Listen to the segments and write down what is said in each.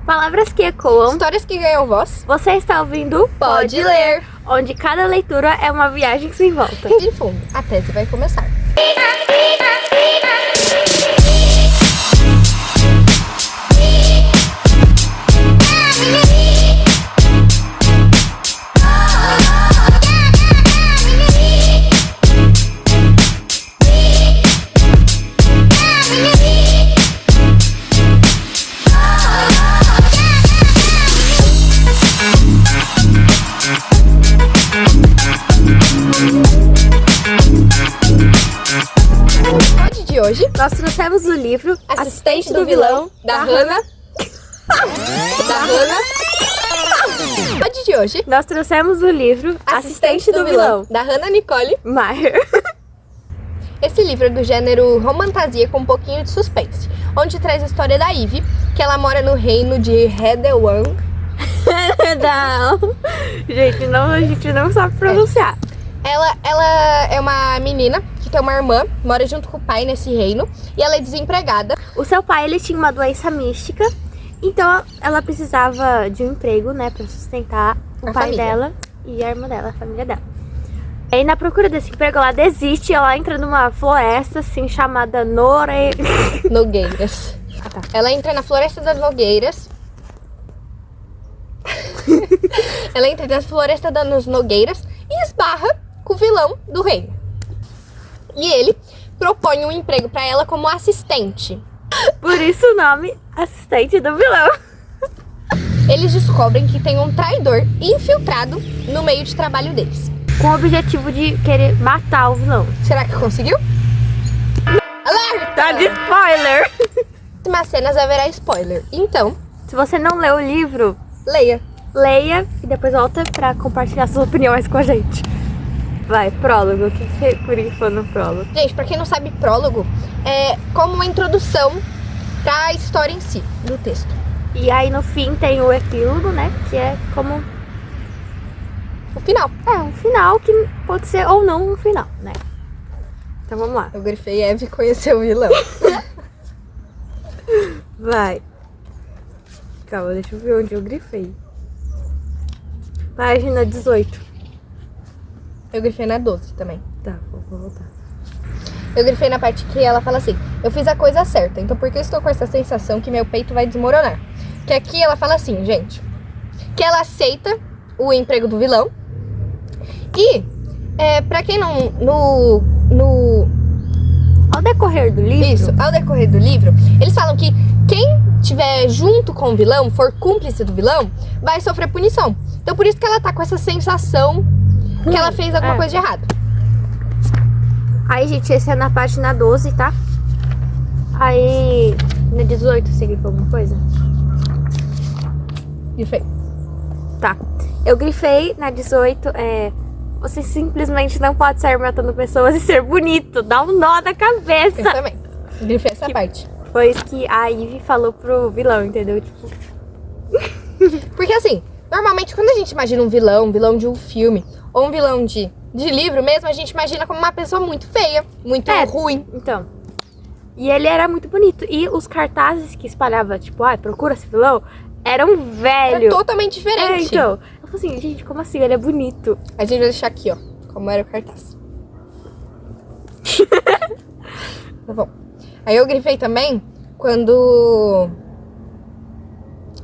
Palavras que ecoam, Histórias que ganham voz. você está ouvindo Pode ler. onde cada leitura é uma viagem sem volta. Respire fundo, a tese vai começar. Pode de hoje, Nós trouxemos o livro Assistente do Vilão, da Hannah. Pode de hoje, Nós trouxemos o livro Assistente do Vilão, da Hannah Nicole. Maher. Esse livro é do gênero romantasia com um pouquinho de suspense, onde traz a história da Ivy, que ela mora no reino de Hedewan. Não. A gente não sabe pronunciar. Ela é uma menina que tem uma irmã, mora junto com o pai nesse reino, e ela é desempregada. O seu pai, ele tinha uma doença mística, então ela precisava de um emprego, né, pra sustentar o A pai família. dela e a irmã dela, a família dela. Aí na procura desse emprego, ela desiste, ela entra numa floresta, assim, chamada Nogueiras. tá. Ela entra na Floresta das Nogueiras. Ela entra na Floresta das Nogueiras e esbarra com o vilão do reino. E ele propõe um emprego pra ela como assistente. Por isso o nome Assistente do Vilão. Eles descobrem que tem um traidor infiltrado no meio de trabalho deles. Com o objetivo de querer matar o vilão. Será que conseguiu? Alerta! Tá de spoiler! Nas cenas haverá spoiler. Então, Se você não leu o livro, leia. leia e depois volta pra compartilhar suas opiniões com a gente. Vai, prólogo. O que você curifou no prólogo? Gente, pra quem não sabe, prólogo é como uma introdução pra história em si, do texto. E aí no fim tem o epílogo, né? Que é como... O final. É, um final que pode ser ou não um final, né? Então vamos lá. Eu grifei Eve conheceu o vilão. Vai. Calma, deixa eu ver onde eu grifei. Página 18. Eu grifei na 12 também. Tá, vou voltar. Eu grifei na parte que ela fala assim: eu fiz a coisa certa, então por que eu estou com essa sensação que meu peito vai desmoronar? Que aqui ela fala assim, gente, que ela aceita o emprego do vilão. E, pra quem não... Ao decorrer do livro... Isso, ao decorrer do livro, eles falam que quem estiver junto com o vilão, for cúmplice do vilão, vai sofrer punição. Então por isso que ela tá com essa sensação que ela fez alguma coisa de errado. Aí, gente, esse é na página 12, tá? Aí, na 18, você grifou alguma coisa? Grifei. Tá. Eu grifei na 18, você simplesmente não pode sair matando pessoas e ser bonito. Dá um nó na Eu cabeça. também. Grifei essa parte. Foi isso que a Ivy falou pro vilão, entendeu? Tipo, Porque assim, normalmente quando a gente imagina um vilão de um filme, ou um vilão de livro mesmo, a gente imagina como uma pessoa muito feia, muito ruim. então. E ele era muito bonito. E os cartazes que espalhava, tipo, procura esse vilão, eram velho. É totalmente diferente. Então. Eu falei assim, gente, como assim? Ele é bonito. A gente vai deixar aqui, ó, como era o cartaz. Tá bom. Aí eu grifei também quando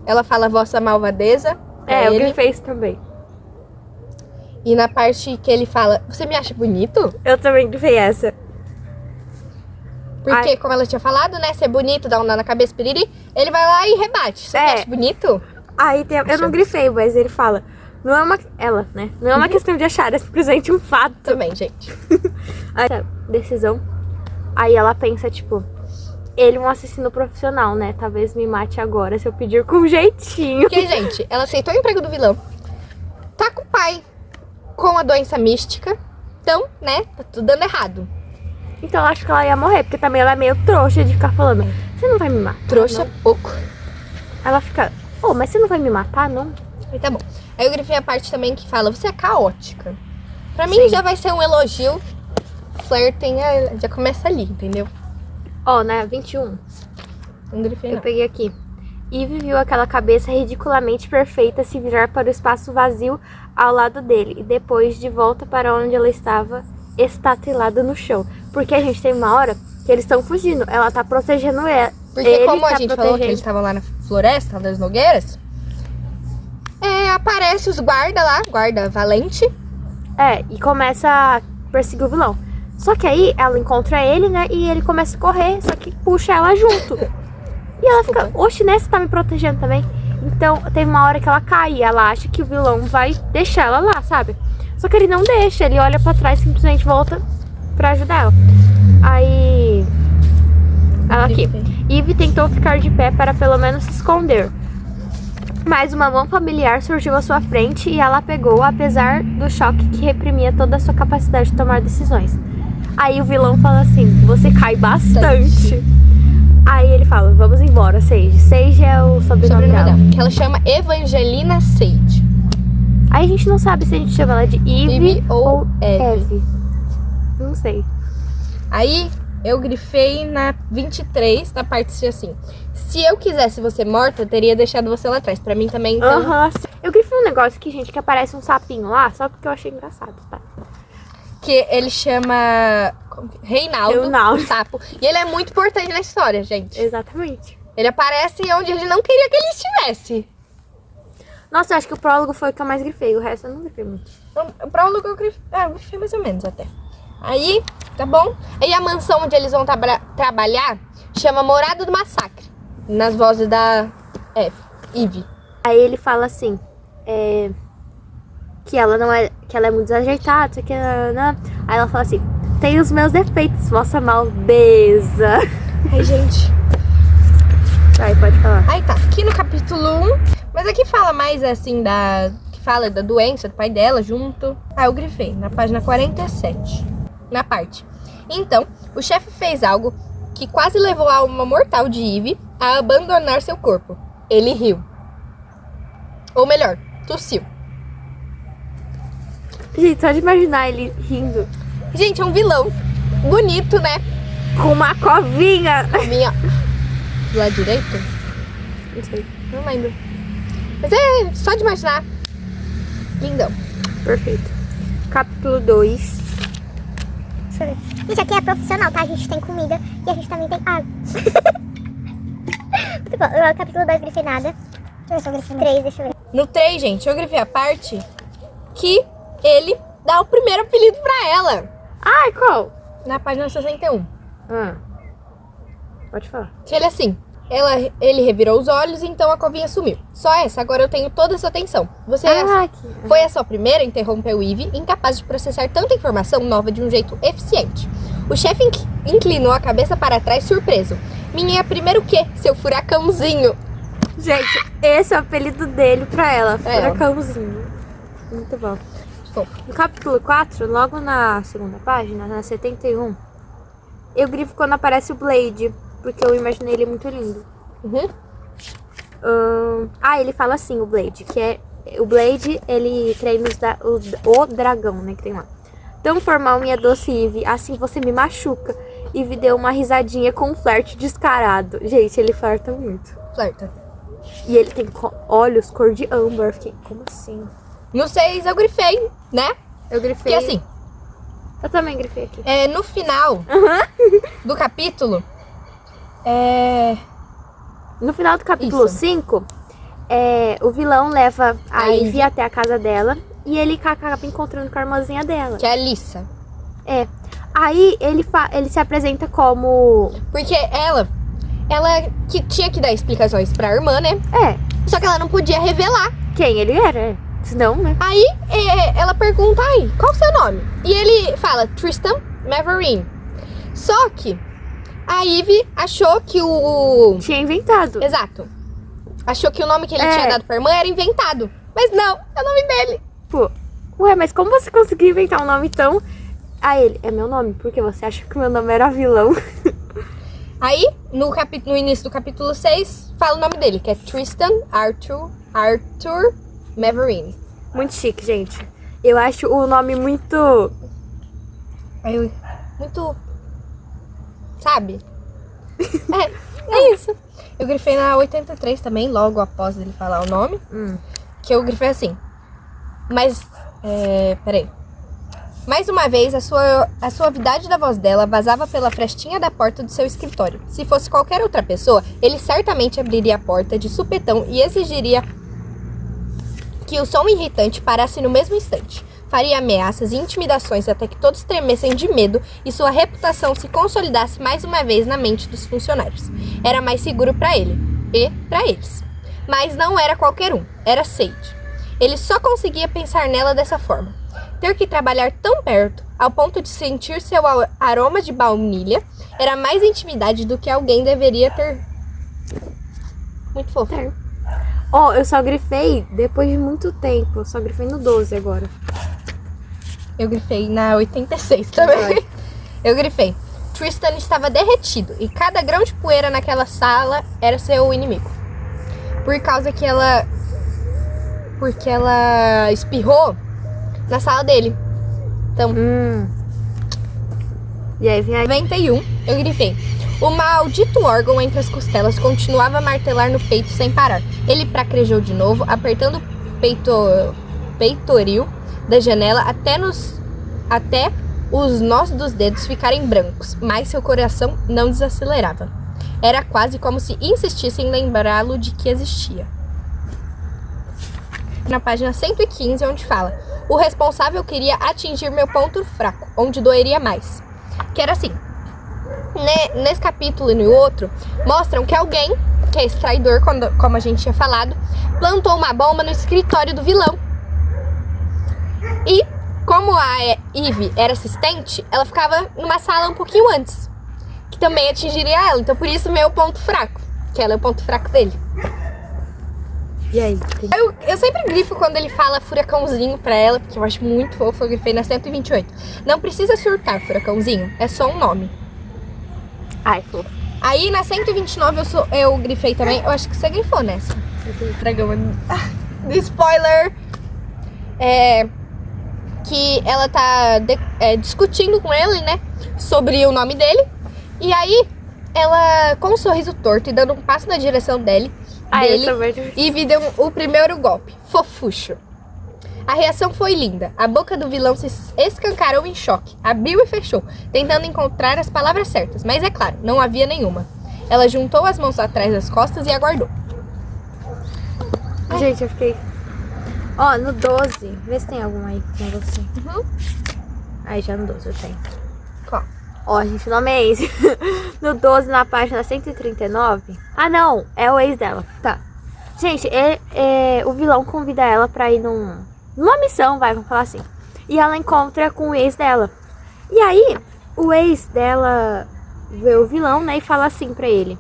ela fala vossa malvadeza. Eu ele. grifei isso também. E na parte que ele fala, você me acha bonito? Eu também grifei essa. Porque, Ai. como ela tinha falado, né, ser bonito, dá um nó na cabeça, piriri, ele vai lá e rebate. Você me acha bonito? Aí tem, eu não grifei, mas ele fala, não é uma... Ela, né? Não é uma questão de achar, é simplesmente um fato. Também, gente. Aí, tá, decisão. Aí ela pensa, tipo, ele é um assassino profissional, né? Talvez me mate agora se eu pedir com jeitinho. Porque, gente, ela aceitou o emprego do vilão, tá com o pai com a doença mística, então, né, tá tudo dando errado. Então eu acho que ela ia morrer, porque também ela é meio trouxa de ficar falando, você não vai me matar, Trouxa não? pouco. Ela fica, mas você não vai me matar, não? Aí tá bom. Aí eu grifei a parte também que fala, você é caótica. Pra mim Sim. já vai ser um elogio. Flirting já começa ali, entendeu? Né, 21. Não grifei Eu não. peguei aqui. Eve viu aquela cabeça ridiculamente perfeita se virar para o espaço vazio ao lado dele e depois de volta para onde ela estava, estatelada no chão. Porque a gente tem uma hora que eles estão fugindo, ela tá protegendo ela. Porque ele como a tá gente falou que protegendo. eles estavam lá na floresta das Nogueiras, aparece os guarda lá, guarda valente. E começa a perseguir o vilão. Só que aí ela encontra ele, né? E ele começa a correr, só que puxa ela junto. E ela fica, oxe, né? Você tá me protegendo também? Então, teve uma hora que ela cai e ela acha que o vilão vai deixar ela lá, sabe? Só que ele não deixa, ele olha pra trás e simplesmente volta pra ajudar ela. Aí... ela aqui. Eve tentou ficar de pé para pelo menos se esconder. Mas uma mão familiar surgiu à sua frente e ela a pegou, apesar do choque que reprimia toda a sua capacidade de tomar decisões. Aí o vilão fala assim, você cai bastante. Aí ele fala, vamos embora, Sage. Sage é o sobrenome dela. Que ela chama Evangelina Sage. Aí a gente não sabe se a gente chama ela de Eve ou Eve. Não sei. Aí eu grifei na 23, na parte assim. Se eu quisesse você morta, eu teria deixado você lá atrás. Pra mim também, então... Eu grifei um negócio aqui, gente, que aparece um sapinho lá, só porque eu achei engraçado, tá? Que ele chama Reinaldo, o sapo. E ele é muito importante na história, gente. Exatamente. Ele aparece onde ele não queria que ele estivesse. Nossa, eu acho que o prólogo foi o que eu mais grifei. O resto eu não grifei muito. O prólogo eu grifei mais ou menos até. Aí, tá bom? Aí a mansão onde eles vão trabalhar chama Morada do Massacre. Nas vozes da Eve. Aí ele fala assim, que ela não é, que ela é muito desajeitada, isso aqui, não. Aí ela fala assim, tem os meus defeitos, vossa maldeza. Ai, gente. Aí, pode falar. Aí tá, aqui no capítulo 1, mas aqui fala mais assim que fala da doença do pai dela junto. Eu grifei na página 47, na parte. Então, o chefe fez algo que quase levou a alma mortal de Eve a abandonar seu corpo. Ele riu. Ou melhor, tossiu. Gente, só de imaginar ele rindo. Gente, é um vilão. Bonito, né? Com uma covinha. Covinha do lado direito? Não sei. Não lembro. Mas é só de imaginar. Lindão. Perfeito. Capítulo 2. Deixa eu ver. Isso aqui é profissional, tá? A gente tem comida e a gente também tem água. Muito bom. O capítulo 2 grifei nada. Deixa eu ver se eu grifei 3, deixa eu ver. No 3, gente, eu grifei a parte que ele dá o primeiro apelido pra ela. Ai, qual? Na página 61. Pode falar. Que ele assim, ele revirou os olhos, então a covinha sumiu. Só essa, agora eu tenho toda essa atenção. Você foi a sua primeira, interrompeu Eve, incapaz de processar tanta informação nova de um jeito eficiente. O chefe inclinou a cabeça para trás, surpreso. Minha primeira o quê? Seu furacãozinho. Gente, esse é o apelido dele pra ela. Furacãozinho. Muito bom. No capítulo 4, logo na segunda página, na 71, eu grifo quando aparece o Blade, porque eu imaginei ele muito lindo. Ele fala assim, o Blade, que é... O Blade, ele treina o dragão, né, que tem lá. Tão formal, minha doce Eve, assim você me machuca. Eve deu uma risadinha com um flerte descarado. Gente, ele flerta muito. Flerta. E ele tem olhos cor de âmbar. Fiquei, como assim? No 6 eu grifei, né? Eu grifei. Que assim... Eu também grifei aqui. No final do capítulo... No final do capítulo 5, o vilão leva a Eve até a casa dela. E ele acaba encontrando com a irmãzinha dela. Que é a Lissa. Aí ele se apresenta como... Porque ela que tinha que dar explicações pra irmã, né? Só que ela não podia revelar quem ele era. Senão, né? Aí ela pergunta, qual o seu nome? E ele fala, Tristan Maverick. Só que a Eve achou que tinha inventado. Exato. Achou que o nome que ele tinha dado pra irmã era inventado. Mas não, é o nome dele. Pô, mas como você conseguiu inventar um nome tão... Aí ele, é meu nome, porque você acha que meu nome era vilão. Aí, no início do capítulo 6, fala o nome dele, que é Tristan Arthur Maverick. Muito chique, gente. Eu acho o nome muito... Muito... Sabe? É isso. Eu grifei na 83 também, logo após ele falar o nome. Que eu grifei assim. Mas, peraí. Mais uma vez, a suavidade da voz dela vazava pela frestinha da porta do seu escritório. Se fosse qualquer outra pessoa, ele certamente abriria a porta de supetão e exigiria que o som irritante parasse no mesmo instante. Faria ameaças e intimidações até que todos tremessem de medo e sua reputação se consolidasse mais uma vez na mente dos funcionários. Era mais seguro para ele e para eles. Mas não era qualquer um, era Sage. Ele só conseguia pensar nela dessa forma. Ter que trabalhar tão perto, ao ponto de sentir seu aroma de baunilha, era mais intimidade do que alguém deveria ter. Muito fofo. Ó, eu só grifei depois de muito tempo. Eu só grifei no 12 agora. Eu grifei na 86 também. Eu grifei. Tristan estava derretido e cada grão de poeira naquela sala era seu inimigo. Porque ela espirrou na sala dele. Então, E aí vem aí. 91, eu grifei. O maldito órgão entre as costelas continuava a martelar no peito sem parar. Ele praquejou de novo, apertando o peitoril da janela até os nós dos dedos ficarem brancos, mas seu coração não desacelerava. Era quase como se insistisse em lembrá-lo de que existia. Na página 115, onde fala: o responsável queria atingir meu ponto fraco, onde doeria mais. Que era assim. Nesse capítulo e no outro, mostram que alguém, que é esse traidor, como a gente tinha falado, plantou uma bomba no escritório do vilão. E, como a Eve era assistente, ela ficava numa sala um pouquinho antes, que também atingiria ela. Então, por isso, meu ponto fraco, que ela é o ponto fraco dele. E aí? Eu sempre grifo quando ele fala furacãozinho pra ela, porque eu acho muito fofo. Eu grifei na 128. Não precisa surtar, furacãozinho, é só um nome. Ai, fofo. Aí na 129 eu grifei também. Eu acho que você grifou nessa. Dragão. Spoiler. Que ela tá discutindo com ele, né? Sobre o nome dele. E aí, ela, com um sorriso torto e dando um passo na direção dele, e me deu o primeiro golpe. Fofucho. A reação foi linda. A boca do vilão se escancarou em choque. Abriu e fechou, tentando encontrar as palavras certas. Mas é claro, não havia nenhuma. Ela juntou as mãos atrás das costas e aguardou. Gente, eu fiquei... Ó, no 12. Vê se tem alguma aí com você. Aí já no 12 eu tenho. Qual? Ó, gente, o nome é esse. No 12, na página 139. Ah, não. É o ex dela. Tá. Gente, o vilão convida ela pra ir numa missão, vamos falar assim. E ela encontra com o ex dela. E aí, o ex dela vê o vilão, né? E fala assim pra ele.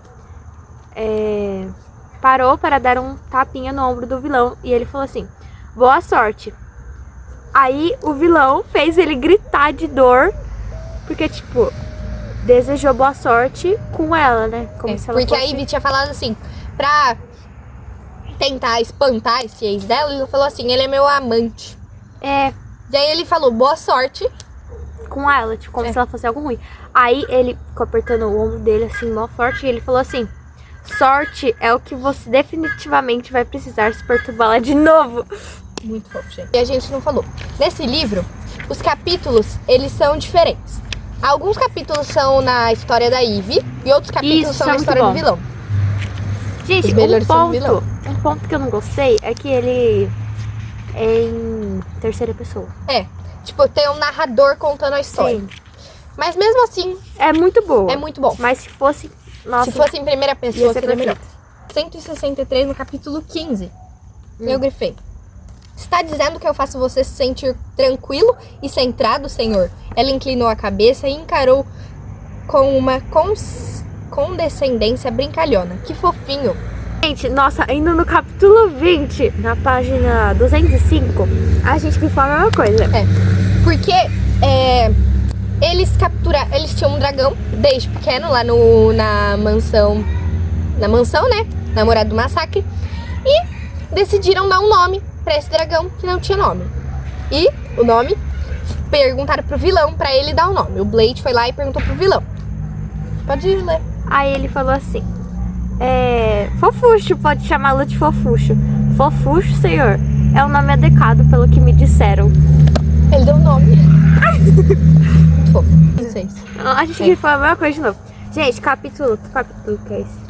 Parou para dar um tapinha no ombro do vilão. E ele falou assim: boa sorte. Aí, o vilão fez ele gritar de dor. Porque, tipo, desejou boa sorte com ela, né? Como se ela porque fosse... a Ivy tinha falado assim, pra tentar espantar esse ex dela, ele falou assim: ele é meu amante. E aí ele falou boa sorte com ela, tipo, como se ela fosse algo ruim. Aí ele ficou apertando o ombro dele assim, mó forte, e ele falou assim: sorte é o que você definitivamente vai precisar se perturbar lá de novo. Muito fofo, gente. E a gente não falou. Nesse livro, os capítulos, eles são diferentes. Alguns capítulos são na história da Ivy e outros capítulos são na história do vilão. Gente, um ponto que eu não gostei é que ele é em terceira pessoa. Tipo, tem um narrador contando a história. Sim. Mas mesmo assim... é muito boa. É muito bom. Mas se fosse... Nossa, se fosse em primeira pessoa, seria melhor. perfeito. 163, no capítulo 15. Eu grifei. Está dizendo que eu faço você se sentir tranquilo e centrado, senhor? Ela inclinou a cabeça e encarou com uma condescendência brincalhona. Que fofinho. Gente, nossa, ainda no capítulo 20, na página 205, a gente grifou a mesma coisa. Porque eles tinham um dragão desde pequeno lá na mansão, né? Namorado do massacre. E decidiram dar um nome pra esse dragão que não tinha nome. E o nome, perguntaram pro vilão pra ele dar o nome. O Blade foi lá e perguntou pro vilão. Pode ler. Aí ele falou assim: Fofuxo, pode chamá-lo de Fofuxo. Fofuxo, senhor, é um nome adequado pelo que me disseram. Ele deu um nome. Muito fofo. 26. A gente foi a mesma coisa de novo. Gente, capítulo que é esse?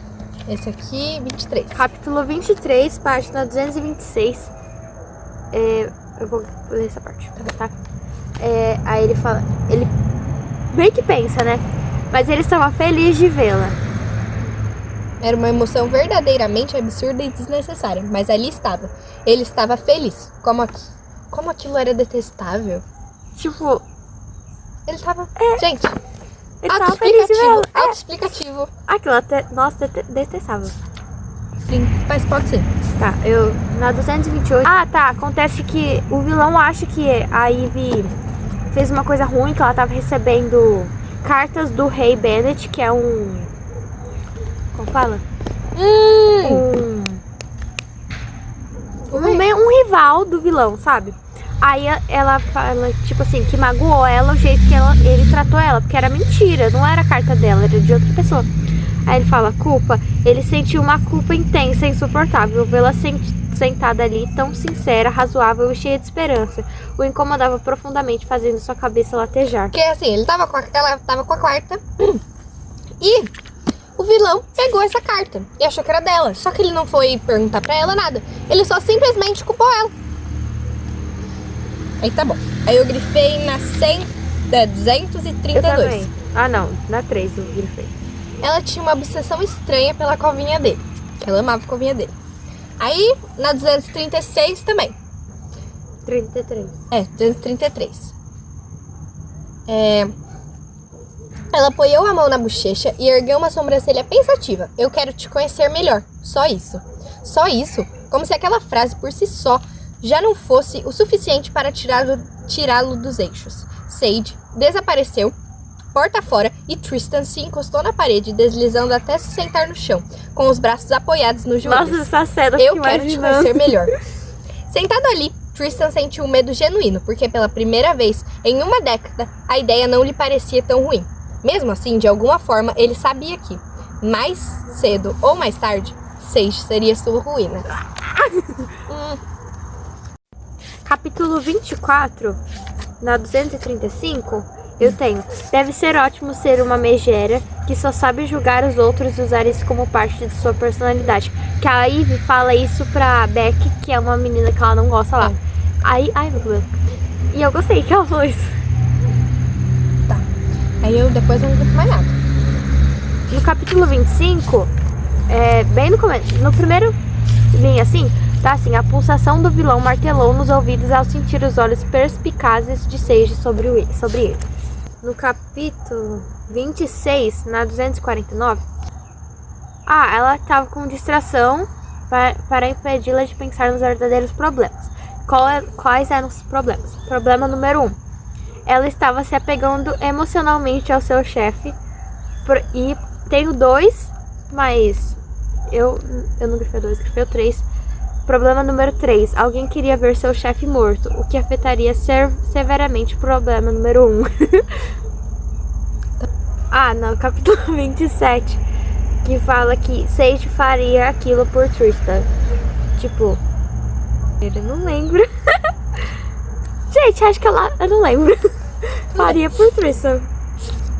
Esse aqui, 23. Capítulo 23, página 226. Eu vou ler essa parte, tá? Aí ele fala... Ele bem que pensa, né? Mas ele estava feliz de vê-la. Era uma emoção verdadeiramente absurda e desnecessária. Mas ali estava. Ele estava feliz. Como aquilo era detestável. Tipo... Ele estava... Gente... Ele tava feliz de vê-la. Autoexplicativo. Aquilo até... Nossa, detestável. Sim, mas pode ser. Tá, na 228... Ah, tá, acontece que o vilão acha que a Ivy fez uma coisa ruim, que ela tava recebendo cartas do rei Bennett, que é um... Como fala? Um rival do vilão, sabe? Aí ela fala, tipo assim, que magoou ela o jeito que ele tratou ela, porque era mentira, não era a carta dela, era de outra pessoa. Aí ele fala, culpa. Ele sentiu uma culpa intensa e insuportável. Vê-la sentada ali, tão sincera, razoável e cheia de esperança. O incomodava profundamente, fazendo sua cabeça latejar. Porque assim, ela tava com a carta e o vilão pegou essa carta e achou que era dela. Só que ele não foi perguntar pra ela nada. Ele só simplesmente culpou ela. Aí tá bom. Aí eu grifei na 232. Eu também. Ah, não. Na 3 eu grifei. Ela tinha uma obsessão estranha pela covinha dele. Ela amava a covinha dele. Aí, na 236 também. 33. 233. Ela apoiou a mão na bochecha e ergueu uma sobrancelha pensativa. Eu quero te conhecer melhor. Só isso. Só isso? Como se aquela frase por si só já não fosse o suficiente para tirá-lo dos eixos. Sage desapareceu, porta fora, e Tristan se encostou na parede, deslizando até se sentar no chão, com os braços apoiados nos joelhos. Nossa, essa cena, eu quero te conhecer melhor. Sentado ali, Tristan sentiu um medo genuíno, porque pela primeira vez em uma década, a ideia não lhe parecia tão ruim. Mesmo assim, de alguma forma, ele sabia que, mais cedo ou mais tarde, Sage seria sua ruína. Capítulo 24, na 235, eu tenho. Deve ser ótimo ser uma megera que só sabe julgar os outros e usar isso como parte de sua personalidade. Que a Ivy fala isso pra Beck, que é uma menina que ela não gosta lá. Aí, ai meu Deus. E eu gostei que ela falou isso. Tá. Aí eu depois não grifo mais nada. No capítulo 25, bem no começo, no primeiro linha assim, tá assim, a pulsação do vilão martelou nos ouvidos ao sentir os olhos perspicazes de Sage sobre ele. No capítulo 26, na 249, ela tava com distração para impedi-la de pensar nos verdadeiros problemas. Quais eram os problemas? Problema número 1. Ela estava se apegando emocionalmente ao seu chefe. E tenho 2, mas eu não grifei 2, grifei o 3. Problema número 3. Alguém queria ver seu chefe morto, o que afetaria severamente o problema número 1. No capítulo 27, que fala que Sage faria aquilo por Tristan. Tipo, eu não lembro. Gente, acho que eu não lembro. Faria por Tristan.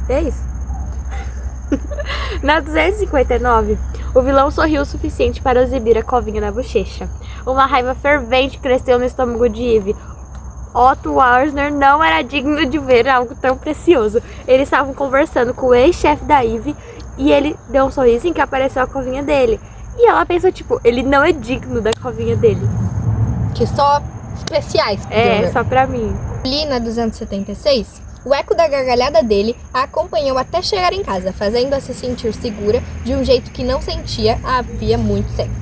É isso. Na 259, o vilão sorriu o suficiente para exibir a covinha na bochecha. Uma raiva fervente cresceu no estômago de Ivy. Otto Warner não era digno de ver algo tão precioso. Eles estavam conversando com o ex-chefe da Ivy e ele deu um sorriso em que apareceu a covinha dele. E ela pensou, tipo, ele não é digno da covinha dele. Que só especiais. Só pra mim. Ali na 276, o eco da gargalhada dele a acompanhou até chegar em casa, fazendo-a se sentir segura de um jeito que não sentia havia muito tempo.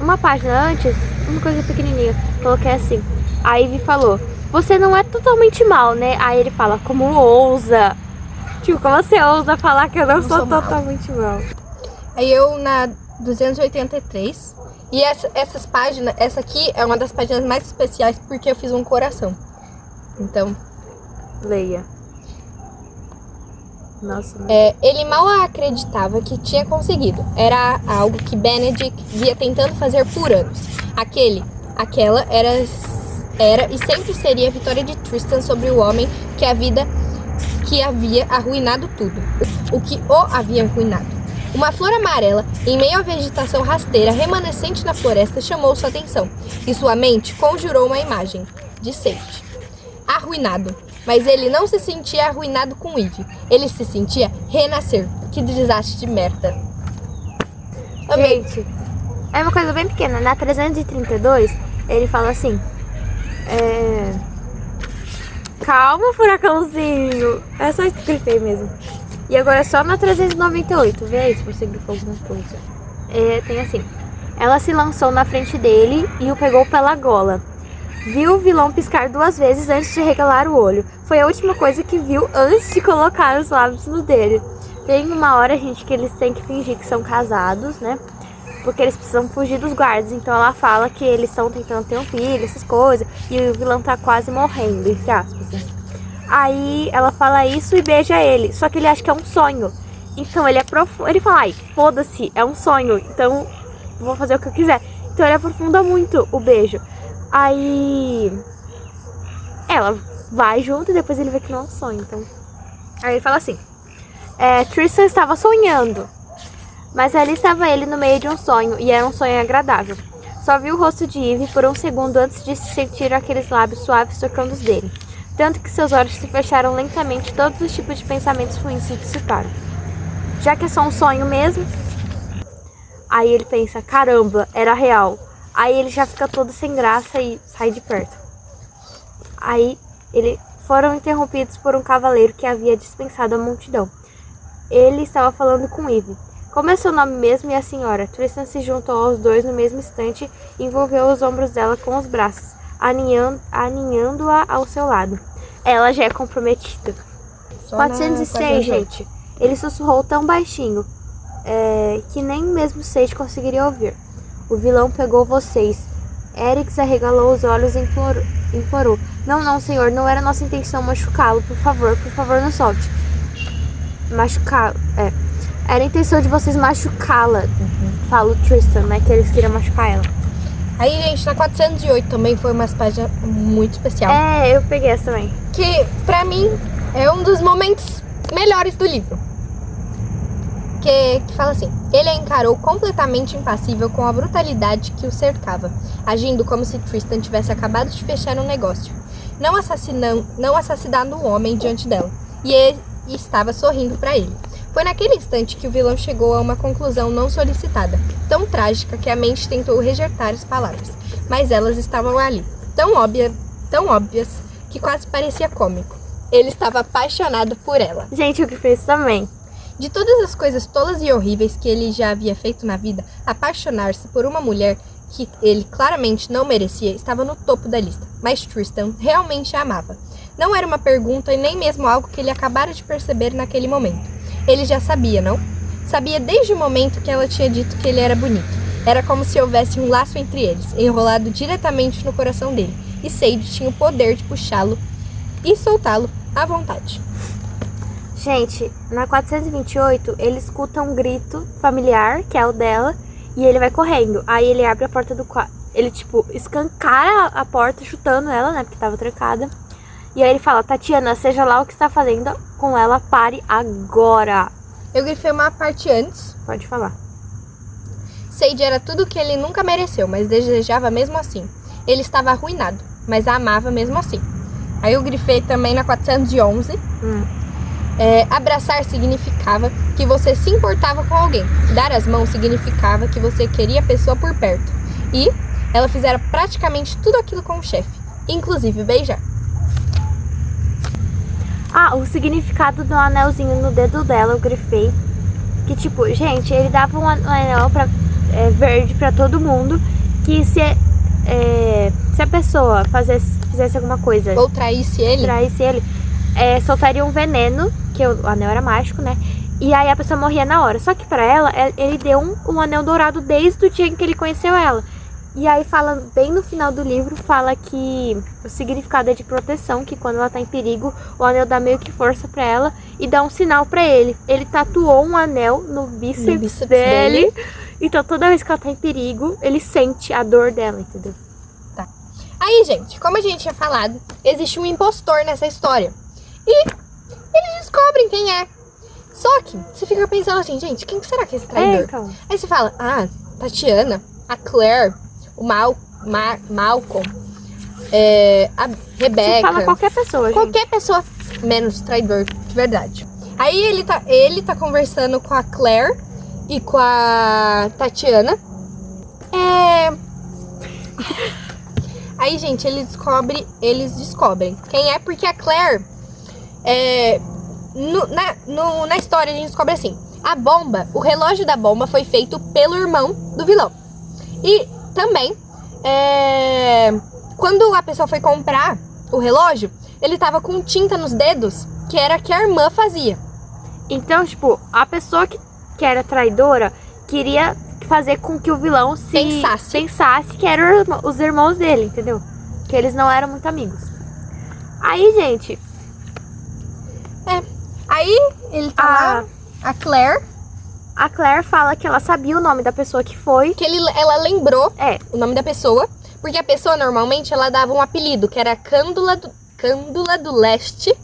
Uma página antes, uma coisa pequenininha, coloquei assim. A Ivy falou, você não é totalmente mal, né? Aí ele fala, como ousa? Tipo, como você ousa falar que eu não sou totalmente mal? Aí eu na 283, e essas páginas, essa aqui é uma das páginas mais especiais porque eu fiz um coração. Então, leia. Nossa. Ele mal acreditava que tinha conseguido. Era algo que Benedict via tentando fazer por anos. Aquela era e sempre seria a vitória de Tristan sobre o homem que havia arruinado tudo. O que o havia arruinado. Uma flor amarela, em meio à vegetação rasteira remanescente na floresta, chamou sua atenção. E sua mente conjurou uma imagem de Sage. Arruinado. Mas ele não se sentia arruinado com Eve. Ele se sentia renascer. Que desastre de merda. Gente, é uma coisa bem pequena. Na 332, ele fala assim... Calma, furacãozinho. É só isso que eu grifei mesmo. E agora é só na 398. Vê aí se você grifou alguma coisa. Tem assim. Ela se lançou na frente dele e o pegou pela gola. Viu o vilão piscar 2 vezes antes de regalar o olho. Foi a última coisa que viu antes de colocar os lábios no dele. Tem uma hora, gente, que eles têm que fingir que são casados, né? Porque eles precisam fugir dos guardas. Então ela fala que eles estão tentando ter um filho, essas coisas. E o vilão tá quase morrendo, entre aspas, né? Aí ela fala isso e beija ele. Só que ele acha que é um sonho. Então ele fala, ai, foda-se, é um sonho. Então vou fazer o que eu quiser. Então ele aprofunda muito o beijo. Aí ela vai junto e depois ele vê que não é um sonho. Então aí ele fala assim, Tristan estava sonhando, mas ali estava ele no meio de um sonho. E era um sonho agradável. Só viu o rosto de Eve por um segundo antes de sentir aqueles lábios suaves tocando os dele. Tanto que seus olhos se fecharam lentamente. Todos os tipos de pensamentos ruins se dissiparam. Já que é só um sonho mesmo. Aí ele pensa, caramba, era real. Aí ele já fica todo sem graça e sai de perto. Aí eles foram interrompidos por um cavaleiro que havia dispensado a multidão. Ele estava falando com Eve. Como é seu nome mesmo e a senhora? Tristan se juntou aos dois no mesmo instante e envolveu os ombros dela com os braços, aninhando-a ao seu lado. Ela já é comprometida. 406, gente. Ele sussurrou tão baixinho que nem mesmo Sage conseguiria ouvir. O vilão pegou vocês. Erix arregalou os olhos e implorou. Não, senhor, não era nossa intenção machucá-lo. Por favor, não solte. Machucá-lo, Era a intenção de vocês machucá-la. Fala o Tristan, né, que eles queriam machucar ela. Aí, gente, na 408 também foi uma página muito especial. Eu peguei essa também. Que, pra mim, é um dos momentos melhores do livro. Que fala assim, ele a encarou completamente impassível com a brutalidade que o cercava, agindo como se Tristan tivesse acabado de fechar um negócio, não assassinando um homem diante dela, e ele estava sorrindo para ele. Foi naquele instante que o vilão chegou a uma conclusão não solicitada, tão trágica que a mente tentou rejeitar as palavras, mas elas estavam ali, tão óbvias, que quase parecia cômico. Ele estava apaixonado por ela. Gente, o que fez também. De todas as coisas tolas e horríveis que ele já havia feito na vida, apaixonar-se por uma mulher que ele claramente não merecia estava no topo da lista. Mas Tristan realmente a amava. Não era uma pergunta e nem mesmo algo que ele acabara de perceber naquele momento. Ele já sabia, não? Sabia desde o momento que ela tinha dito que ele era bonito. Era como se houvesse um laço entre eles, enrolado diretamente no coração dele. E Sage tinha o poder de puxá-lo e soltá-lo à vontade. Gente, na 428, ele escuta um grito familiar, que é o dela, e ele vai correndo. Aí ele abre a porta do quarto. Ele, escancara a porta, chutando ela, né, porque tava trancada. E aí ele fala, Tatiana, seja lá o que está fazendo com ela, pare agora. Eu grifei uma parte antes. Pode falar. Sage era tudo o que ele nunca mereceu, mas desejava mesmo assim. Ele estava arruinado, mas a amava mesmo assim. Aí eu grifei também na 411. Abraçar significava que você se importava com alguém. Dar as mãos significava que você queria a pessoa por perto. E ela fizera praticamente tudo aquilo com o chefe, inclusive beijar. O significado do anelzinho no dedo dela, eu grifei. Que gente, ele dava um anel verde pra todo mundo. Que se a pessoa fizesse alguma coisa ou traísse ele, soltaria um veneno, que o anel era mágico, né? E aí a pessoa morria na hora. Só que pra ela, ele deu um anel dourado desde o dia em que ele conheceu ela. E aí fala, bem no final do livro, fala que o significado é de proteção, que quando ela tá em perigo, o anel dá meio que força pra ela e dá um sinal pra ele. Ele tatuou um anel no bíceps dele. Então toda vez que ela tá em perigo, ele sente a dor dela, entendeu? Tá. Aí, gente, como a gente tinha falado, existe um impostor nessa história. E eles descobrem quem é. Só que você fica pensando assim, gente, quem será que é esse traidor? Então. Aí você fala, Tatiana, a Claire, o Malcolm, a Rebecca. Você fala qualquer pessoa, gente. Qualquer pessoa menos traidor, de verdade. Aí ele tá conversando com a Claire e com a Tatiana. Aí, gente, eles descobrem quem é, porque a Claire, na história a gente descobre assim, o relógio da bomba foi feito pelo irmão do vilão. E também, quando a pessoa foi comprar o relógio, ele tava com tinta nos dedos, que era que a irmã fazia. Então, tipo, a pessoa que era traidora queria fazer com que o vilão pensasse que eram os irmãos dele, entendeu? Que eles não eram muito amigos. Aí, gente... Aí, ele tá lá, a Claire... A Claire fala que ela sabia o nome da pessoa que foi. Que ela lembrou o nome da pessoa, porque a pessoa, normalmente, ela dava um apelido, que era Cândula do Leste.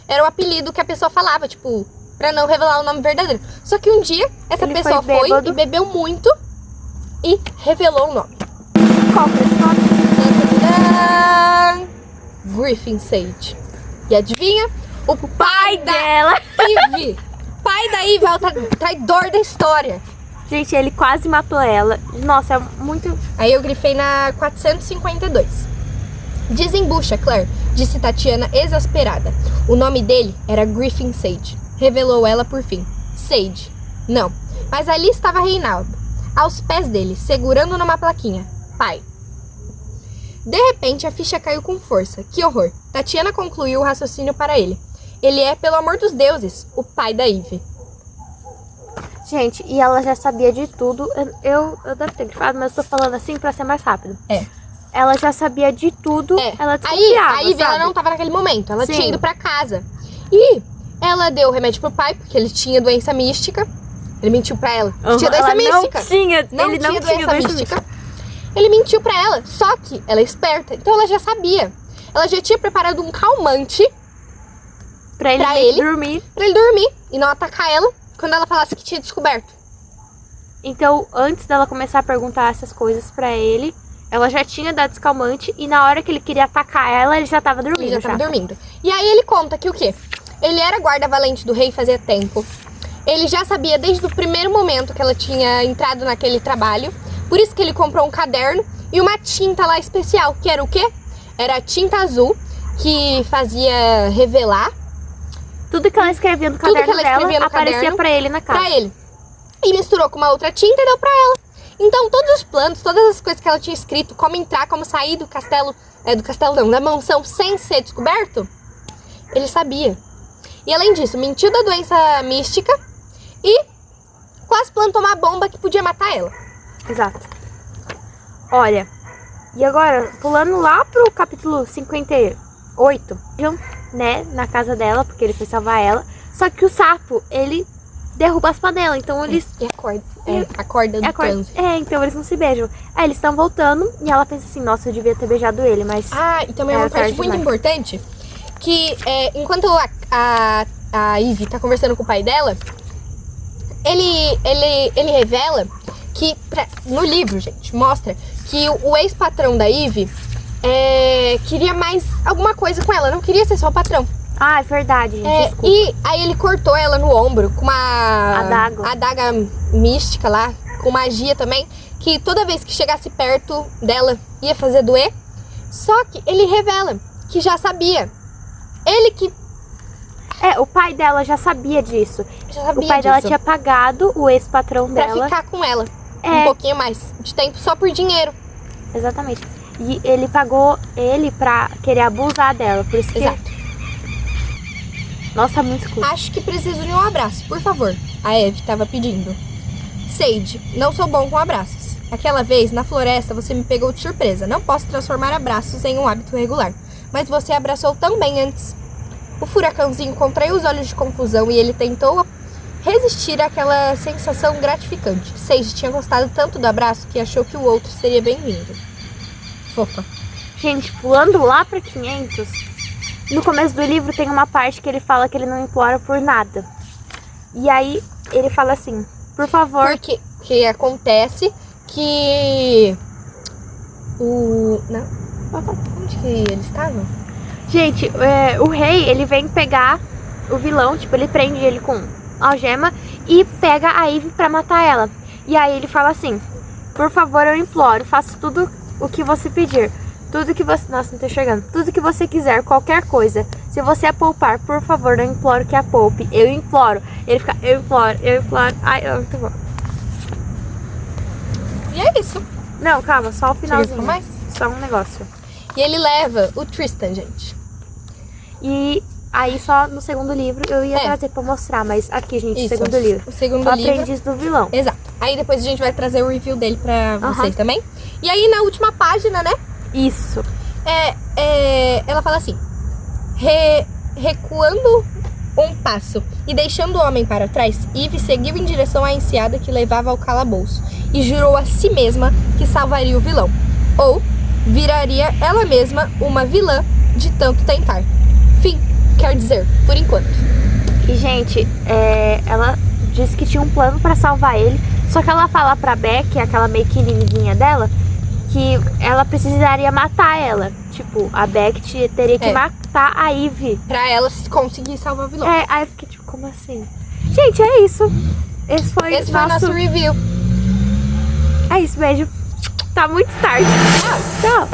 Era o apelido que a pessoa falava, tipo... Pra não revelar o nome verdadeiro. Só que um dia, essa pessoa foi e bebeu muito e revelou o nome. Qual que é esse nome? Griffin Sage. E adivinha? O pai dela. Ivy. Pai da Ivy é o traidor da história. Gente, ele quase matou ela. Nossa, é muito... Aí eu grifei na 452. Desembucha, Claire, disse Tatiana exasperada. O nome dele era Griffin Sage. Revelou ela por fim. Sage. Não. Mas ali estava Reinaldo, aos pés dele, segurando numa plaquinha. Pai. De repente, a ficha caiu com força. Que horror. Tatiana concluiu o raciocínio para ele. Ele é, pelo amor dos deuses, o pai da Ivy. Gente, e ela já sabia de tudo. Eu devo ter grifado, mas eu tô falando assim pra ser mais rápido. Ela já sabia de tudo. Ela desconfiava, a Ivy, ela não tava naquele momento. Ela tinha ido pra casa. E... ela deu o remédio pro pai, porque ele tinha doença mística. Ele mentiu pra ela. Tinha doença mística. Ele não tinha doença mística. Ele mentiu pra ela, só que ela é esperta. Então ela já sabia. Ela já tinha preparado um calmante pra ele dormir. Pra ele dormir e não atacar ela quando ela falasse que tinha descoberto. Então, antes dela começar a perguntar essas coisas pra ele, ela já tinha dado calmante. E na hora que ele queria atacar ela, ele já tava dormindo. Ele já tava dormindo. E aí ele conta que o quê? Ele era guarda-valente do rei fazia tempo. Ele já sabia desde o primeiro momento que ela tinha entrado naquele trabalho. Por isso que ele comprou um caderno e uma tinta lá especial. Que era o quê? Era a tinta azul, que fazia revelar. Tudo que ela escrevia no caderno dela aparecia pra ele na casa. Pra ele. E misturou com uma outra tinta e deu pra ela. Então todos os planos, todas as coisas que ela tinha escrito, como entrar, como sair do castelo, da mansão sem ser descoberto, ele sabia. E além disso, mentiu da doença mística e quase plantou uma bomba que podia matar ela. Exato. Olha, e agora, pulando lá pro capítulo 58, né, na casa dela, porque ele foi salvar ela. Só que o sapo, ele derruba as panelas, então eles... acorda do trânsito. Então eles não se beijam. Aí eles estão voltando e ela pensa assim, nossa, eu devia ter beijado ele, mas... e também uma parte muito importante, que enquanto a Ivy tá conversando com o pai dela, ele revela que, no livro, gente, mostra que o ex-patrão da Ivy queria mais alguma coisa com ela, não queria ser só o patrão. Ah, é verdade, desculpa. E aí ele cortou ela no ombro com uma adaga mística lá, com magia também, que toda vez que chegasse perto dela ia fazer doer. Só que ele revela que já sabia. Ele que... o pai dela já sabia disso. O pai dela tinha pagado o ex-patrão dela pra ficar com ela um pouquinho mais de tempo, só por dinheiro. Exatamente. E ele pagou ele pra querer abusar dela, por isso que... Exato. Nossa, muito escuro. Acho que preciso de um abraço, por favor. A Eve tava pedindo. Sage, não sou bom com abraços. Aquela vez, na floresta, você me pegou de surpresa. Não posso transformar abraços em um hábito regular. Mas você abraçou também antes. O furacãozinho contraiu os olhos de confusão e ele tentou resistir àquela sensação gratificante. Seiji tinha gostado tanto do abraço que achou que o outro seria bem-vindo. Fofa. Gente, pulando lá pra 500, no começo do livro tem uma parte que ele fala que ele não implora por nada. E aí ele fala assim, por favor... Porque que acontece que... Não. Onde que eles estavam? Gente, o rei, ele vem pegar o vilão, tipo, ele prende ele com algema e pega a Ivy pra matar ela. E aí ele fala assim, por favor, eu imploro, faça tudo o que você pedir. Tudo que você... Nossa, não tô enxergando. Tudo que você quiser, qualquer coisa. Se você a poupar, por favor, eu imploro que a poupe. Eu imploro. Ele fica, eu imploro, eu imploro. Ai, é muito bom. E é isso. Não, calma, só o finalzinho. Você mais? Só um negócio. E ele leva o Tristan, gente. E aí só no segundo livro eu ia trazer pra mostrar, mas aqui, gente, Isso. segundo livro. O segundo O livro. Aprendiz do Vilão. Exato. Aí depois a gente vai trazer o review dele pra vocês também. E aí na última página, né? Isso. Ela fala assim, recuando um passo e deixando o homem para trás, Eve seguiu em direção à enseada que levava ao calabouço e jurou a si mesma que salvaria o vilão, ou viraria ela mesma uma vilã de tanto tentar. Fim, quer dizer, por enquanto. E, gente, ela disse que tinha um plano pra salvar ele, só que ela fala pra Beck, aquela meio que inimiguinha dela, que ela precisaria matar ela. Tipo, a Beck teria que matar a Eve. Pra ela conseguir salvar o vilão. Aí eu fiquei tipo, como assim? Gente, é isso. Esse foi o nosso review. É isso, beijo. Tá muito tarde. Tchau.